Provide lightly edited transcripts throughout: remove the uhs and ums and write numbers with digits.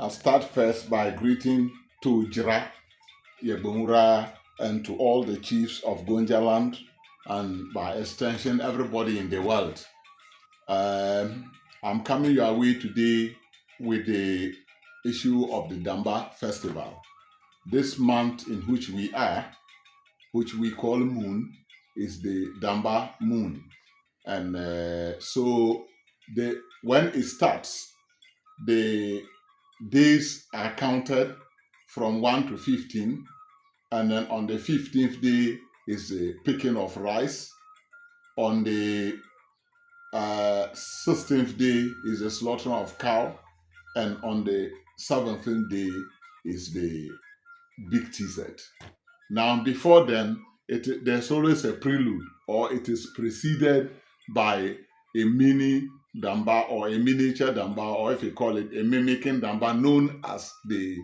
I'll start first by greeting to Jira, Yebumura, and to all the chiefs of Gonjaland, and by extension, everybody in the world. I'm coming your way today with the issue of the Damba Festival. This month in which we are, which we call Moon, is the Damba Moon. And so when it starts, the days are counted from 1 to 15, and then on the 15th day is the picking of rice. On the 16th day is the slaughtering of cow, and on the 17th day is the big teaset. Now, before then, there's always a prelude, or it is preceded by a mini damba or a miniature damba, or if you call it a mimicking damba, known as the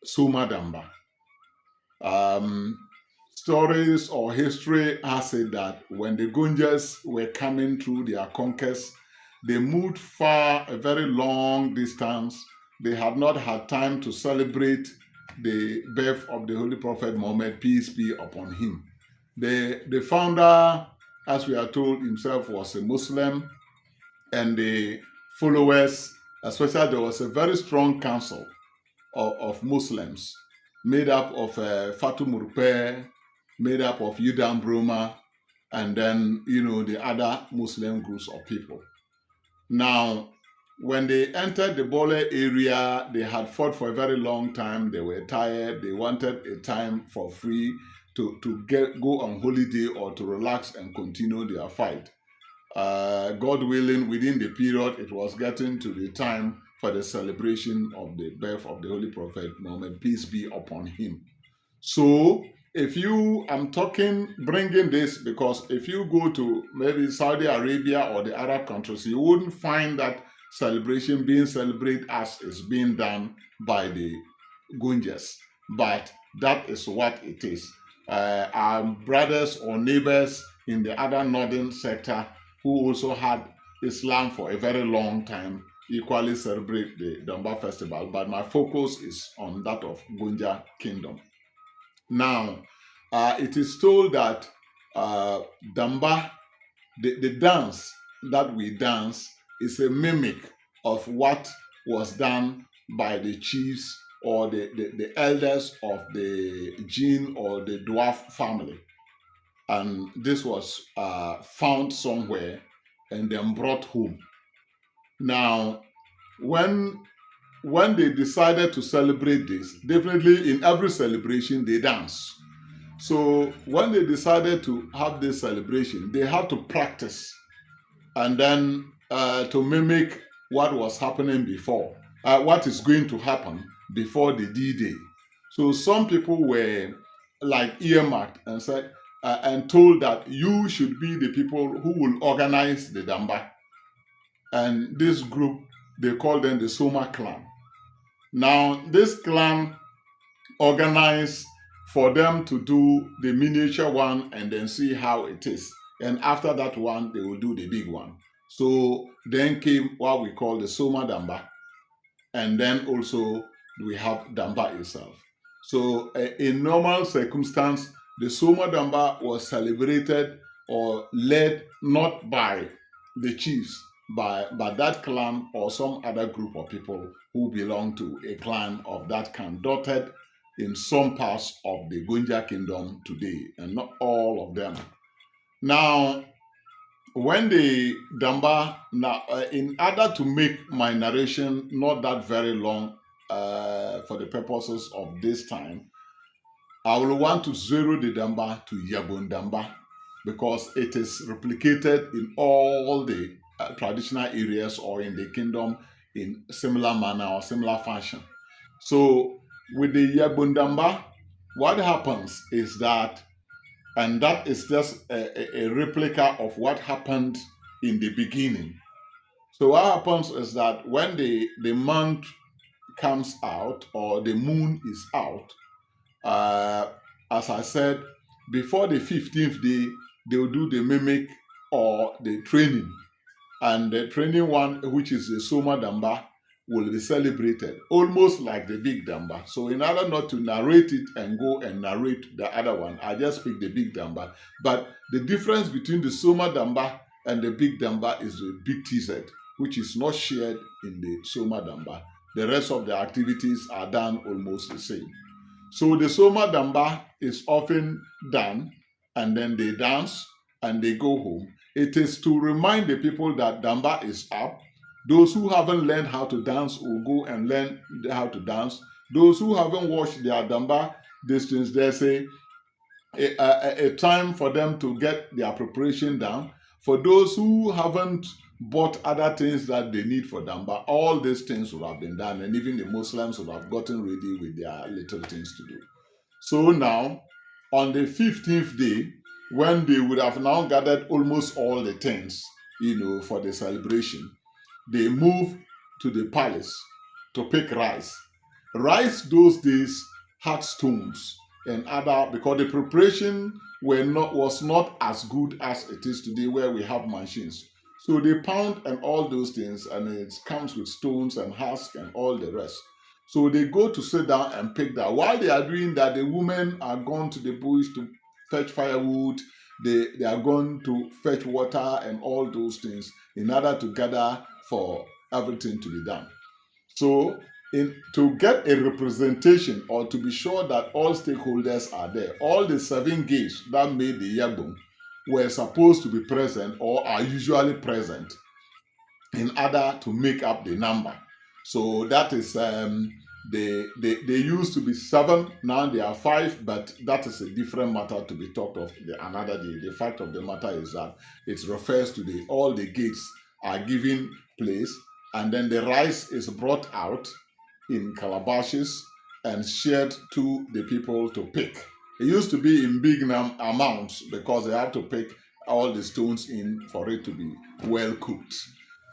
Soma damba. Stories or history has it that when the Gunjas were coming through their conquest, they moved far, a very long distance. They had not had time to celebrate the birth of the Holy Prophet Muhammad, peace be upon him. The founder, as we are told, himself was a Muslim, and the followers, especially there was a very strong council of Muslims made up of Fatou Murpe, made up of Yudan Broma, and then, the other Muslim groups of people. Now, when they entered the Bole area, they had fought for a very long time. They were tired. They wanted a time for free to go on holiday or to relax and continue their fight. God willing, within the period, it was getting to the time for the celebration of the birth of the Holy Prophet Muhammad, peace be upon him. So, I'm bringing this because if you go to maybe Saudi Arabia or the Arab countries, you wouldn't find that celebration being celebrated as is being done by the Gunjas. But that is what it is. Our brothers or neighbors in the other northern sector who also had Islam for a very long time equally celebrate the Damba festival, but my focus is on that of Gunja Kingdom. Now, it is told that Damba, the dance that we dance, is a mimic of what was done by the chiefs or the elders of the Jinn or the dwarf family. And this was found somewhere and then brought home. Now, when they decided to celebrate this, definitely in every celebration they dance. So when they decided to have this celebration, they had to practice and then to mimic what was happening before, what is going to happen before the D-Day. So some people were like earmarked and said and told that you should be the people who will organize the Damba. And this group, they call them the Soma clan. Now, this clan organized for them to do the miniature one and then see how it is. And after that one, they will do the big one. So then came what we call the Soma Damba. And then also we have Damba itself. So in normal circumstance, the Soma Damba was celebrated or led not by the chiefs, but that clan or some other group of people who belong to a clan of that kind, dotted in some parts of the Gunja kingdom today, and not all of them. Now, when the Damba, now, in order to make my narration not that very long for the purposes of this time, I will want to zero the Damba to Yabon Damba because it is replicated in all the traditional areas or in the kingdom in similar manner or similar fashion. So with the Yabon Damba, what happens is that, and that is just a replica of what happened in the beginning. So what happens is that when the month comes out or the moon is out, uh, as I said, before the 15th day, they will do the mimic or the training. And the training one, which is the Soma Damba, will be celebrated, almost like the big Damba. So in order not to narrate it and go and narrate the other one, I just pick the big Damba. But the difference between the Soma Damba and the big Damba is the big TZ, which is not shared in the Soma Damba. The rest of the activities are done almost the same. So the Soma Damba is often done, and then they dance and they go home. It is to remind the people that Damba is up. Those who haven't learned how to dance will go and learn how to dance. Those who haven't watched their Damba distance, there's a time for them to get their preparation done. For those who haven't bought other things that they need for Damba, all these things would have been done, and even the Muslims would have gotten ready with their little things to do. So now, on the 15th day, when they would have now gathered almost all the things, for the celebration, they move to the palace to pick rice. Rice those days had stones and other, because the preparation was not as good as it is today, where we have machines. So they pound and all those things, and it comes with stones and husk and all the rest. So they go to sit down and pick that. While they are doing that, the women are gone to the bush to fetch firewood. They are going to fetch water and all those things in order to gather for everything to be done. So, to get a representation, or to be sure that all stakeholders are there, all the 7 gates that made the Yabung were supposed to be present, or are usually present, in order to make up the number. So that is they used to be 7, now they are 5, but that is a different matter to be talked of another day. The fact of the matter is that it refers to all the gates are given place, and then the rice is brought out in calabashes and shared to the people to pick. It used to be in big amounts, because they have to pick all the stones in for it to be well cooked.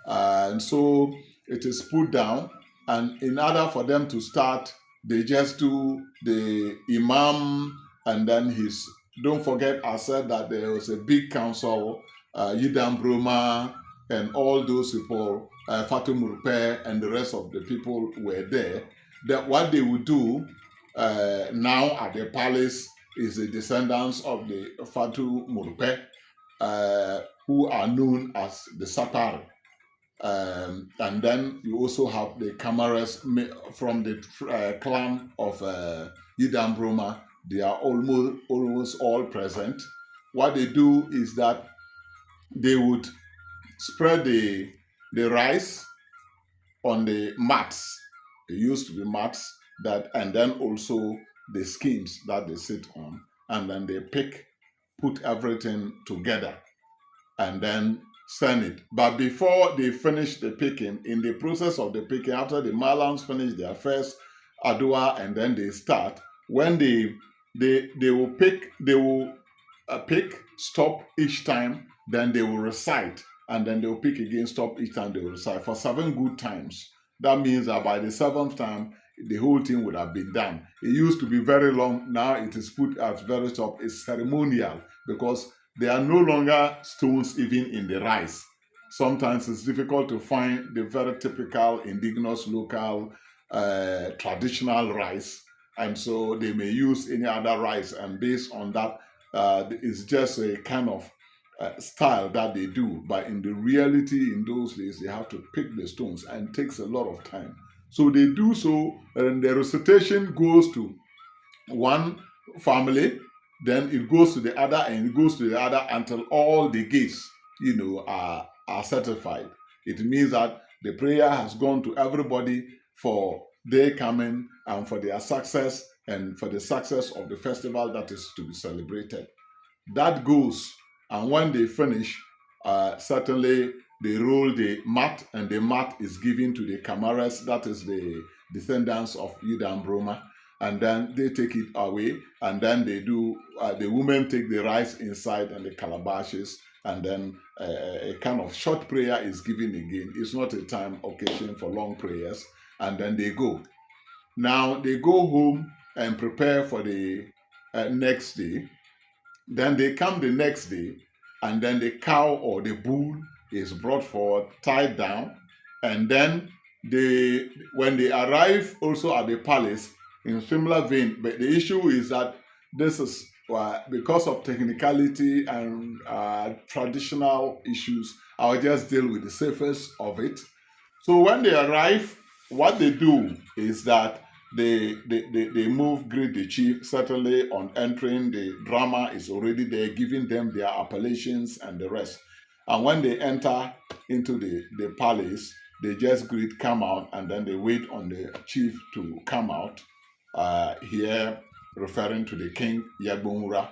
And so it is put down, and in order for them to start, they just do the imam, and then his. Don't forget, I said that there was a big council, Yidam Broma, and all those people, Fatu Murpe, and the rest of the people were there. That what they would do now at the palace is the descendants of the Fatu Murpe, who are known as the Satari. And then you also have the Kamaras from the clan of Yidam Broma. They are almost all present. What they do is that they would spread the rice on the mats. It used to be mats that, and then also the skins that they sit on, and then they put everything together, and then send it. But before they finish the picking, in the process of the picking, after the Malams finish their first Adua, and then they start, when they will pick, pick, stop each time, then they will recite, and then they will pick again, stop each time, they will recite for 7 good times. That means that by the 7th time, the whole thing would have been done. It used to be very long. Now it is put at very top. It's ceremonial, because there are no longer stones even in the rice. Sometimes it's difficult to find the very typical indigenous local traditional rice, and so they may use any other rice, and based on that, it's just a kind of style that they do. But in the reality, in those days, they have to pick the stones, and it takes a lot of time. So they do so, and the recitation goes to one family, then it goes to the other, and it goes to the other, until all the gates, are certified. It means that the prayer has gone to everybody for their coming, and for their success, and for the success of the festival that is to be celebrated. That goes, and when they finish, certainly they roll the mat, and the mat is given to the Kamaras, that is the descendants of Yidam Broma, and then they take it away, and then they do, the women take the rice inside and the calabashes, and then a kind of short prayer is given again. It's not a time occasion for long prayers, and then they go. Now they go home and prepare for the next day. Then they come the next day, and then the cow or the bull is brought forward, tied down, and then they when they arrive also at the palace in similar vein, but the issue is that this is because of technicality and traditional issues. I'll just deal with the surface of it. So when they arrive, what they do is that they move, greet the chief. Certainly on entering, the drama is already there, giving them their appellations and the rest. And when they enter into the palace, they just greet, come out, and then they wait on the chief to come out. Here, referring to the king, Yagbonra.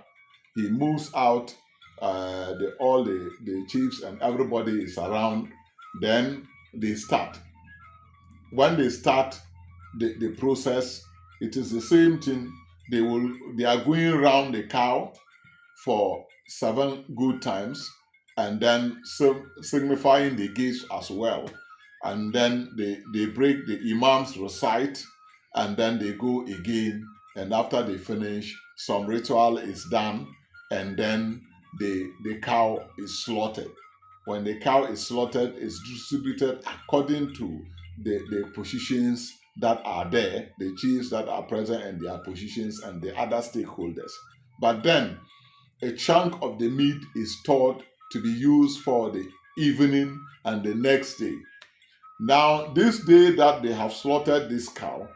He moves out, all the chiefs and everybody is around. Then they start. When they start the process, it is the same thing. They are going around the cow for 7 good times, and then signifying the gifts as well. And then they break, the imams recite, and then they go again. And after they finish, some ritual is done, and then the cow is slaughtered. When the cow is slaughtered, it's distributed according to the positions that are there, the chiefs that are present and their positions, and the other stakeholders. But then a chunk of the meat is stored to be used for the evening and the next day. Now, this day that they have slaughtered this cow,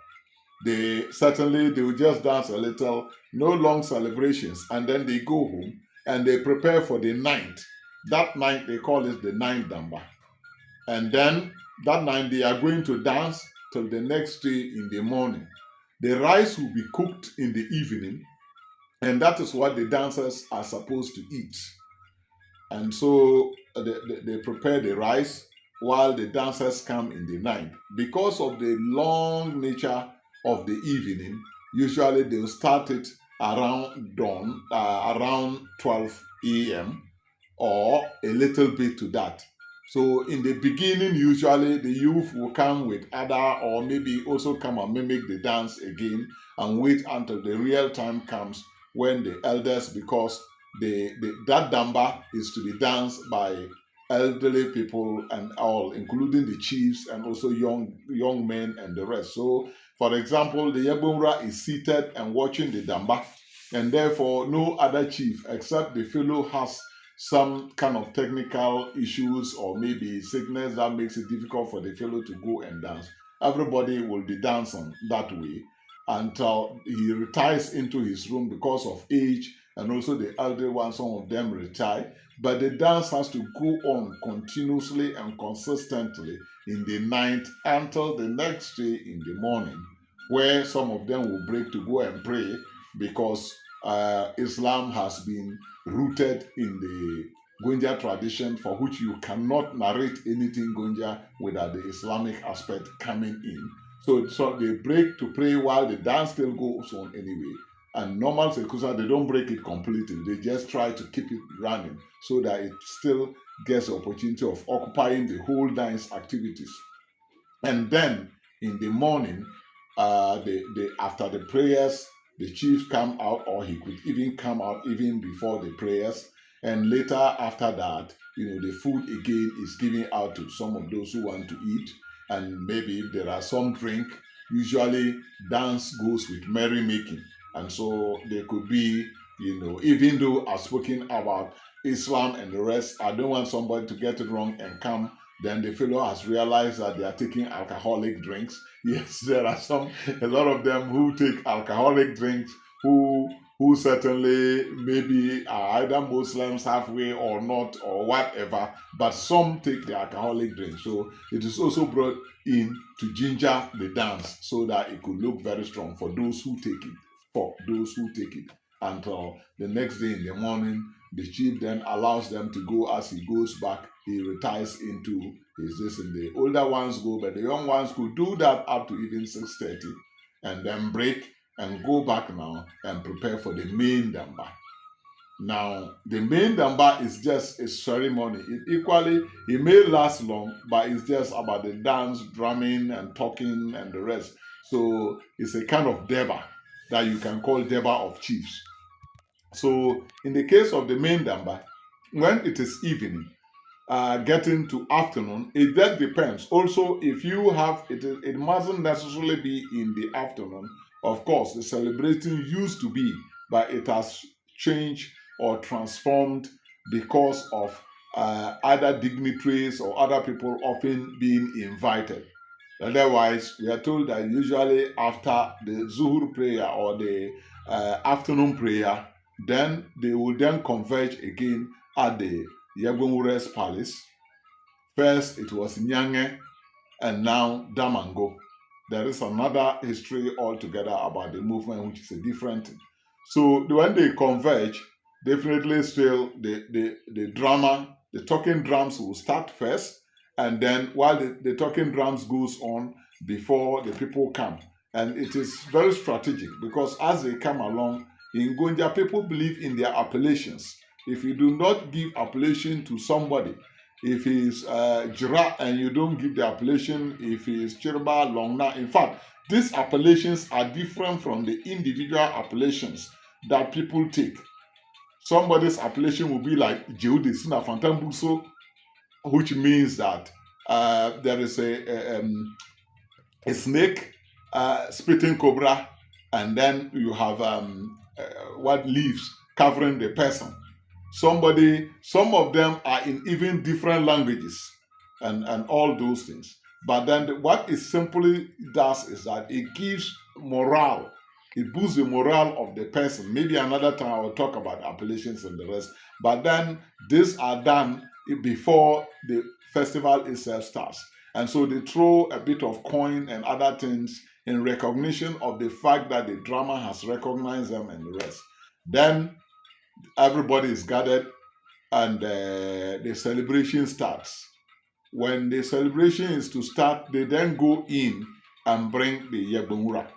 they will just dance a little, no long celebrations, and then they go home and they prepare for the ninth. That night they call it the ninth Damba. And then that night they are going to dance till the next day in the morning. The rice will be cooked in the evening, and that is what the dancers are supposed to eat. And so they prepare the rice while the dancers come in the night. Because of the long nature of the evening, usually they'll start it around dawn, around 12 a.m. or a little bit to that. So in the beginning, usually the youth will come with other, or maybe also come and mimic the dance again, and wait until the real time comes when the elders, because that damba is to be danced by elderly people and all, including the chiefs and also young men and the rest. So, for example, the Yabunra is seated and watching the damba, and therefore no other chief except the fellow has some kind of technical issues or maybe sickness that makes it difficult for the fellow to go and dance. Everybody will be dancing that way until he retires into his room because of age, and also the elder ones, some of them retire. But the dance has to go on continuously and consistently in the night until the next day in the morning, where some of them will break to go and pray, because Islam has been rooted in the Gonja tradition, for which you cannot narrate anything Gonja without the Islamic aspect coming in. So they break to pray while the dance still goes on anyway. And normal Sekusa, they don't break it completely. They just try to keep it running so that it still gets the opportunity of occupying the whole dance activities. And then in the morning, after the prayers, the chief come out, or he could even come out even before the prayers. And later, after that, the food again is given out to some of those who want to eat. And maybe if there are some drink, usually dance goes with merrymaking. And so there could be, even though I've spoken about Islam and the rest, I don't want somebody to get it wrong and come. Then the fellow has realized that they are taking alcoholic drinks. Yes, there are a lot of them who take alcoholic drinks, who certainly maybe are either Muslims halfway or not or whatever, but some take the alcoholic drink. So it is also brought in to ginger the dance so that it could look very strong for those who take it. For those who take it until the next day in the morning, the chief then allows them to go. As he goes back, he retires into his this, and the older ones go, but the young ones could do that up to even 6:30, and then break and go back now and prepare for the main damba. Now, the main damba is just a ceremony. It may last long, but it's just about the dance, drumming, and talking and the rest. So it's a kind of deba that you can call deba of chiefs. So in the case of the main damba, when it is evening, getting to afternoon, it just depends. Also, if you have it, it mustn't necessarily be in the afternoon. Of course, the celebrating used to be, but it has changed or transformed because of other dignitaries or other people often being invited. Otherwise, we are told that usually after the Zuhur prayer or the afternoon prayer, then they will then converge again at the Yagunwure's palace. First, it was Nyange, and now Damango. There is another history altogether about the movement, which is a different thing. So when they converge, definitely still the drama, the talking drums will start first, and then while the talking drums goes on before the people come. And it is very strategic because as they come along, in Gonja, people believe in their appellations. If you do not give appellation to somebody, if he's Jira and you don't give the appellation, if he's Chirba, Longna. In fact, these appellations are different from the individual appellations that people take. Somebody's appellation will be like Jeudi Sina Fantambuso, which means that there is a snake, spitting cobra, and then you have what leaves covering the person. Some of them are in even different languages and all those things. But then what it simply does is that it gives morale. It boosts the morale of the person. Maybe another time I will talk about appellations and the rest. But then these are done before the festival itself starts. And so they throw a bit of coin and other things in recognition of the fact that the drama has recognized them and the rest. Then everybody is gathered and the celebration starts. When the celebration is to start, they then go in and bring the Yebunura,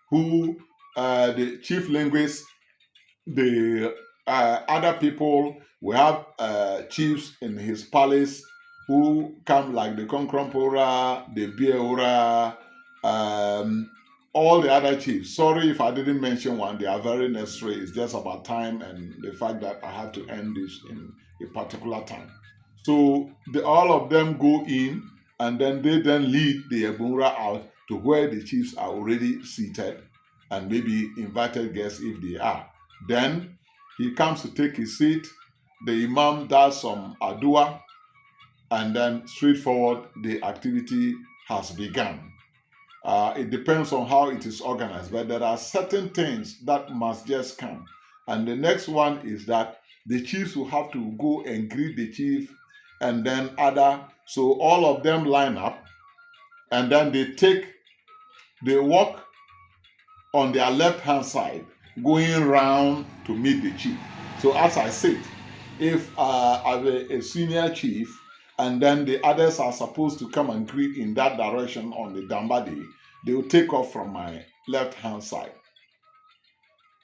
who the chief linguist, the other people, we have chiefs in his palace who come like the Konkrompora, the Bieura, all the other chiefs. Sorry if I didn't mention one, they are very necessary. It's just about time and the fact that I have to end this in a particular time. So all of them go in and then they then lead the Ebunra out to where the chiefs are already seated and maybe invited guests if they are. Then he comes to take his seat. The Imam does some adua, and then straightforward, the activity has begun. It depends on how it is organized, but there are certain things that must just come. And the next one is that the chiefs will have to go and greet the chief, and then other. So all of them line up, and then they walk on their left hand side, going round to meet the chief. So as I said, if I'm a senior chief, and then the others are supposed to come and greet in that direction on the Damba day, they will take off from my left hand side.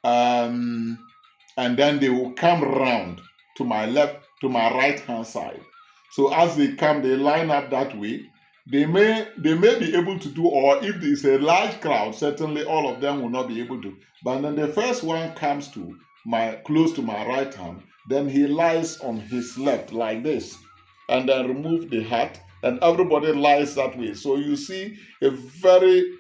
And then they will come round to my right hand side. So as they come, they line up that way. They may be able to do, or if there is a large crowd, certainly all of them will not be able to. But then the first one comes to close to my right hand, then he lies on his left like this, and then remove the hat, and everybody lies that way. So you see a very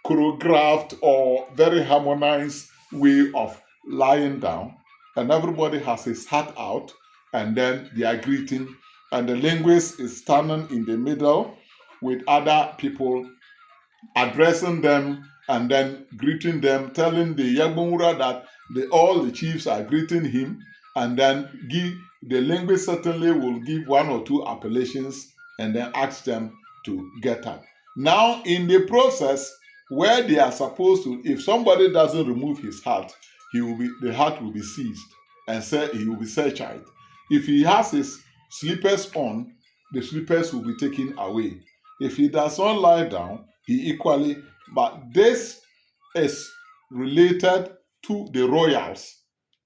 choreographed or very harmonized way of lying down, and everybody has his hat out, and then they are greeting, and the linguist is standing in the middle with other people, addressing them and then greeting them, telling the Yagbunura that all the chiefs are greeting him, and then the linguist certainly will give one or two appellations and then ask them to get up. Now, in the process where they are supposed to, if somebody doesn't remove his hat, the hat will be seized and he will be searched. If he has his slippers on, the slippers will be taken away. If he does not lie down, he equally, but this is related to the royals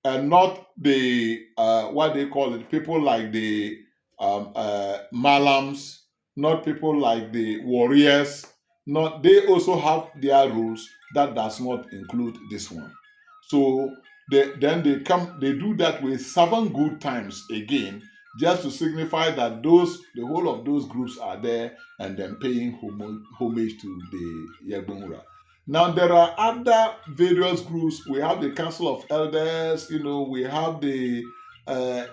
and not the what they call it, people like the malams, not people like the warriors. Not they also have their rules that does not include this one. So then they do that with 7 good times again, just to signify that the whole of those groups are there and then paying homage to the Yagbonura. Now there are other various groups. We have the Council of Elders, we have the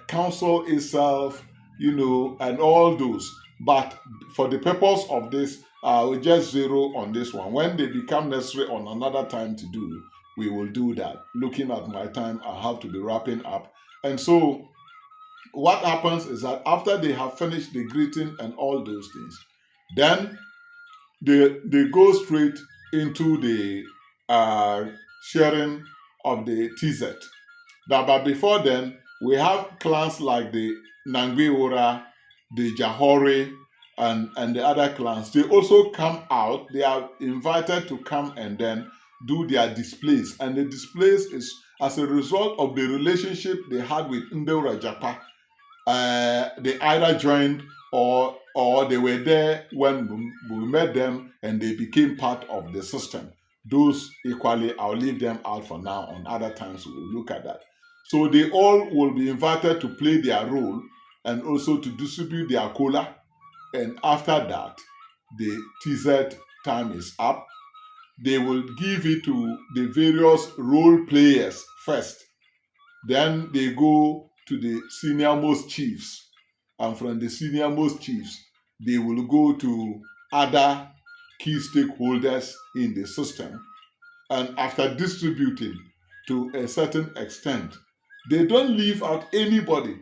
council itself, and all those. But for the purpose of this, we just zero on this one. When they become necessary on another time to do, we will do that. Looking at my time, I have to be wrapping up. And so what happens is that after they have finished the greeting and all those things, then they go straight into the sharing of the TZ. But before then, we have clans like the Nangbeora, the Jahore, and the other clans. They also come out. They are invited to come and then do their displays. And the displays is as a result of the relationship they had with Ndeura Japa. They either joined or they were there when we met them and they became part of the system. Those equally, I'll leave them out for now. On other times, we will look at that. So they all will be invited to play their role and also to distribute their cola. And after that, the TZ time is up. They will give it to the various role players first. Then they go to the senior most chiefs. And from the senior most chiefs, they will go to other key stakeholders in the system. And after distributing to a certain extent, they don't leave out anybody.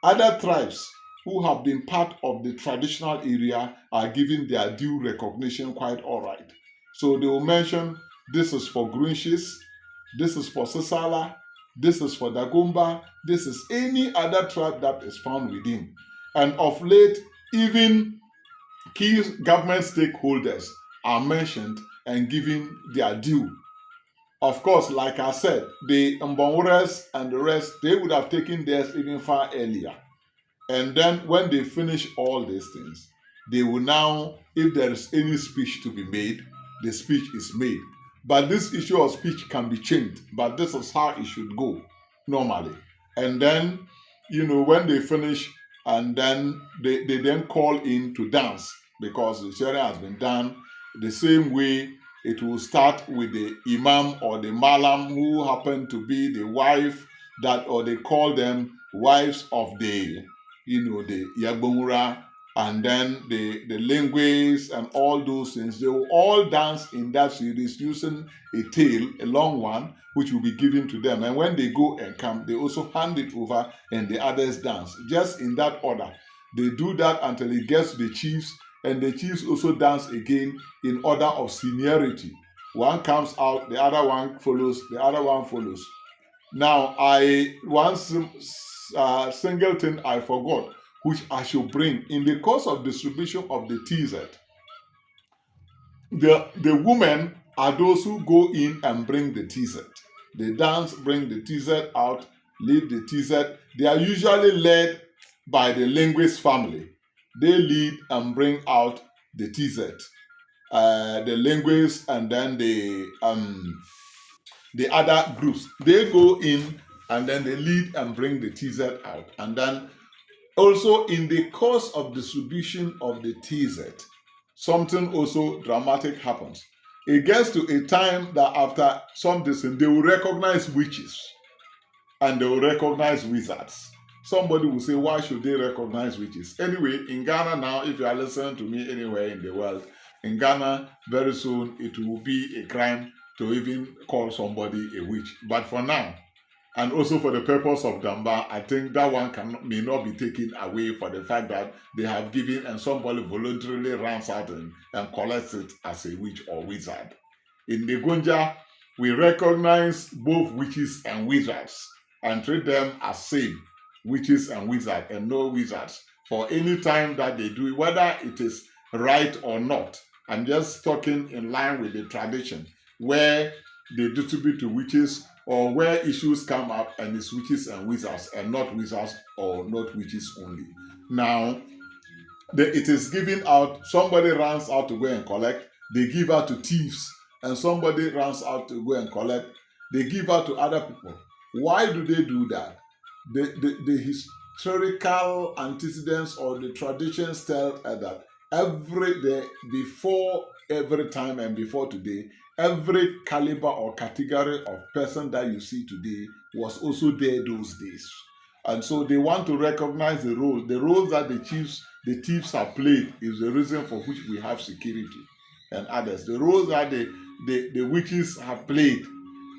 Other tribes who have been part of the traditional area are given their due recognition quite all right. So they will mention this is for Grunshis, this is for Sisala, this is for Dagomba, this is any other tribe that is found within. And of late, even key government stakeholders are mentioned and given their due. Of course, like I said, the Mbonwures and the rest, they would have taken theirs even far earlier. And then when they finish all these things, they will now, if there is any speech to be made, the speech is made. But this issue of speech can be changed, but this is how it should go normally. And then, when they finish, and then they then call in to dance because the sharing has been done the same way. It will start with the imam or the malam who happen to be the wife that, or they call them wives of the Yagbonura, and then the linguists and all those things. They will all dance in that series using a tale, a long one, which will be given to them. And when they go and come, they also hand it over and the others dance. Just in that order. They do that until it gets to the chiefs, and the chiefs also dance again in order of seniority. One comes out, the other one follows, the other one follows. Now, one single thing I forgot, which I should bring in the course of distribution of the TZ. The women are those who go in and bring the TZ. They dance, bring the TZ out, leave the TZ. They are usually led by the linguist family. They lead and bring out the TZ. The linguists and then the other groups, they go in and then they lead and bring the TZ out. And then also in the course of distribution of the TZ, something also dramatic happens. It gets to a time that after some distance, they will recognize witches and they will recognize wizards. Somebody will say, why should they recognize witches? Anyway, in Ghana now, if you are listening to me anywhere in the world, in Ghana, very soon it will be a crime to even call somebody a witch. But for now, and also for the purpose of Damba, I think that one may not be taken away for the fact that they have given and somebody voluntarily runs out and collects it as a witch or wizard. In the Gonja, we recognize both witches and wizards and treat them as same, witches and wizards, and no wizards for any time that they do it, whether it is right or not. I'm just talking in line with the tradition where they distribute to witches or where issues come up and it's witches and wizards and not wizards or not witches only. Now, it is given out, somebody runs out to go and collect, they give out to thieves, and somebody runs out to go and collect, they give out to other people. Why do they do that? The historical antecedents or the traditions tell us that every day, before every time and before today, every caliber or category of person that you see today was also there those days. And so they want to recognize the role that the thieves have played is the reason for which we have security and others. The role that the witches have played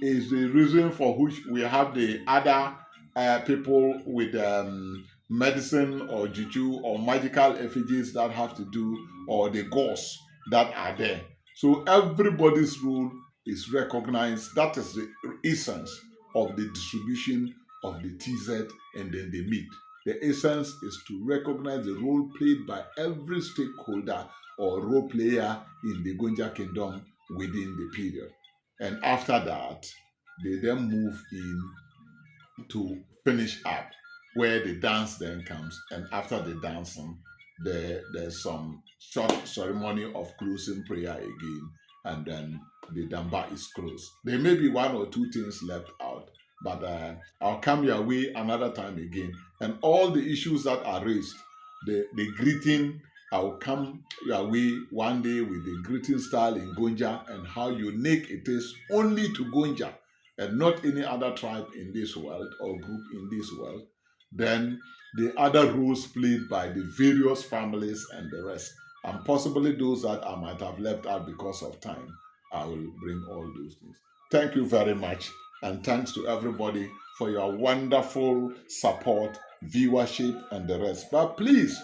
is the reason for which we have the other people with medicine or juju or magical effigies that have to do, or the ghosts that are there. So everybody's role is recognized. That is the essence of the distribution of the TZ and then the meat. The essence is to recognize the role played by every stakeholder or role player in the Gonja kingdom within the period. And after that, they then move in to finish up, where the dance then comes. And after the dancing, there's some short ceremony of closing prayer again, and then the Damba is closed. There may be one or two things left out, but I'll come your way another time again. And all the issues that are raised, the greeting, I'll come your way one day with the greeting style in Gonja and how unique it is only to Gonja and not any other tribe in this world or group in this world. Then the other roles played by the various families and the rest, and possibly those that I might have left out because of time. I will bring all those things. Thank you very much, and thanks to everybody for your wonderful support, viewership, and the rest. But please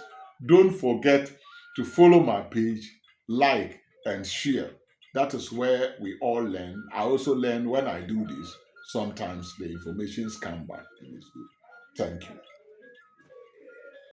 don't forget to follow my page, like, and share. That is where we all learn. I also learn when I do this. Sometimes the informations come back and it's good. Thank you.